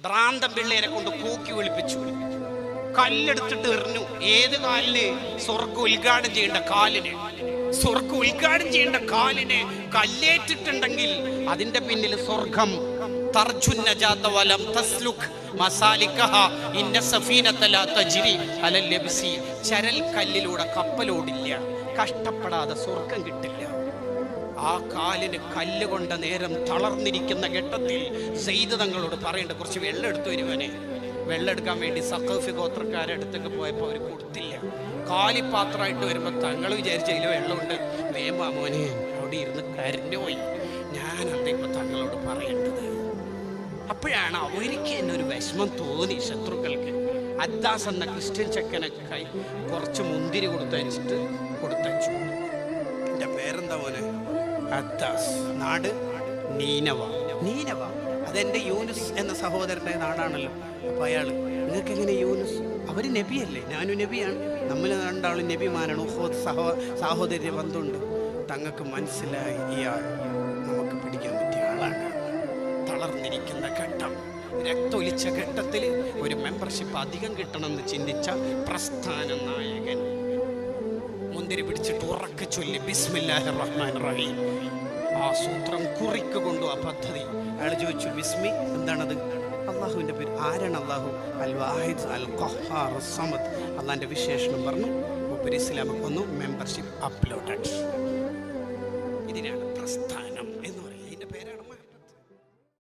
ഭ്രാന്തം പിള്ളേരെ കൊണ്ട് കൂക്കി വിളിപ്പിച്ചു, കല്ലെടുത്തിട്ട് എറിഞ്ഞു. ഏത് കാലിന്? സ്വർഗ്ഗം ഉദ്ഘാടനം ചെയ്യേണ്ട കാലിന്. സ്വർഗ്ഗം ഉദ്ഘാടനം ചെയ്യേണ്ട കാലിന് കല്ലേറ്റിട്ടുണ്ടെങ്കിൽ അതിന്റെ പിന്നിൽ സ്വർഗം. ചരൽ കല്ലിലൂടെ കപ്പലോടില്ല, കഷ്ടപ്പെടാതെ സ്വർഗം കിട്ടില്ല. ആ കാലിന് കല്ല് കൊണ്ട നേരം തളർന്നിരിക്കുന്ന ഘട്ടത്തിൽ സെയ്ദ് തങ്ങളോട് പറയേണ്ട, കുറച്ച് വെള്ളം എടുത്തു വരുവനെ. വെള്ളം എടുക്കാൻ വേണ്ടി സഖഫി ഗോത്രക്കാരെ അടുത്തൊക്കെ പോയപ്പോൾ അവർ കൊടുത്തില്ല. കാലിപ്പാത്രമായിട്ട് വരുമ്പോൾ തങ്ങൾ വിചാരിച്ചതിൽ വെള്ളമുണ്ട്. വേമാ മോനെ, അവിടെ ഇരുന്ന് കരഞ്ഞുപോയി. ഞാൻ ഇപ്പൊ തങ്ങളോട് പറയേണ്ടത്. അപ്പോഴാണ് അവർക്ക് തന്നെ ഒരു വിഷമം തോന്നി ശത്രുക്കൾക്ക്. അദ്ദാസ് എന്ന ക്രിസ്ത്യൻ ചെക്കനൊക്കെ കുറച്ച് മുന്തിരി കൊടുത്തയച്ചിട്ട് കൊടുത്തയച്ചു. എൻ്റെ പേരെന്താ മോനെ? അദ്ദാസ്. നാട് നീനവ. നീനവ അതെൻ്റെ യൂനുസ് എന്ന സഹോദരൻ്റെ നാടാണല്ലോ. അപ്പോൾ അയാൾ, നിങ്ങൾക്ക് എങ്ങനെ യൂനുസ്? അവർ നബിയല്ലേ, ഞാനും നബിയാണ്, നമ്മൾ രണ്ടാളും നബിമാരാണ്, സഹോദര്യ ബന്ധമുണ്ട്. തങ്ങൾക്ക് മനസ്സിലായി ഇയാൾ നമുക്ക് പിടിക്കാൻ പറ്റിയ ആളാണ്. തളർന്നിരിക്കുന്ന ഘട്ടം, രക്തൊലിച്ച ഘട്ടത്തിൽ ഒരു മെമ്പർഷിപ്പ് അധികം കിട്ടണമെന്ന് ചിന്തിച്ച പ്രസ്ഥാന നായകൻ മുന്തിരി പിടിച്ചിട്ട് ഉറക്കെ ചൊല്ലി ബിസ്മില്ലാഹിർ റഹ്മാനിർ റഹീം. ആ സൂത്രം കുറിക്കൊണ്ടു ആ പദ്ധതി. അയാൾ ചോദിച്ചു, ബിസ്മി എന്താണത്? അള്ളാഹുവിൻ്റെ പേര്. ആരാണ് അള്ളാഹു? അൽ വാഹിദ് അൽ ഖഹാർ സമദ്. അള്ളാഹിൻ്റെ വിശേഷണം പറഞ്ഞു. ഇസ്ലാമിക് വന്നു, മെമ്പർഷിപ്പ് അപ്ലോഡഡ്. ഇതിനാണ് പ്രസ്ഥാനം.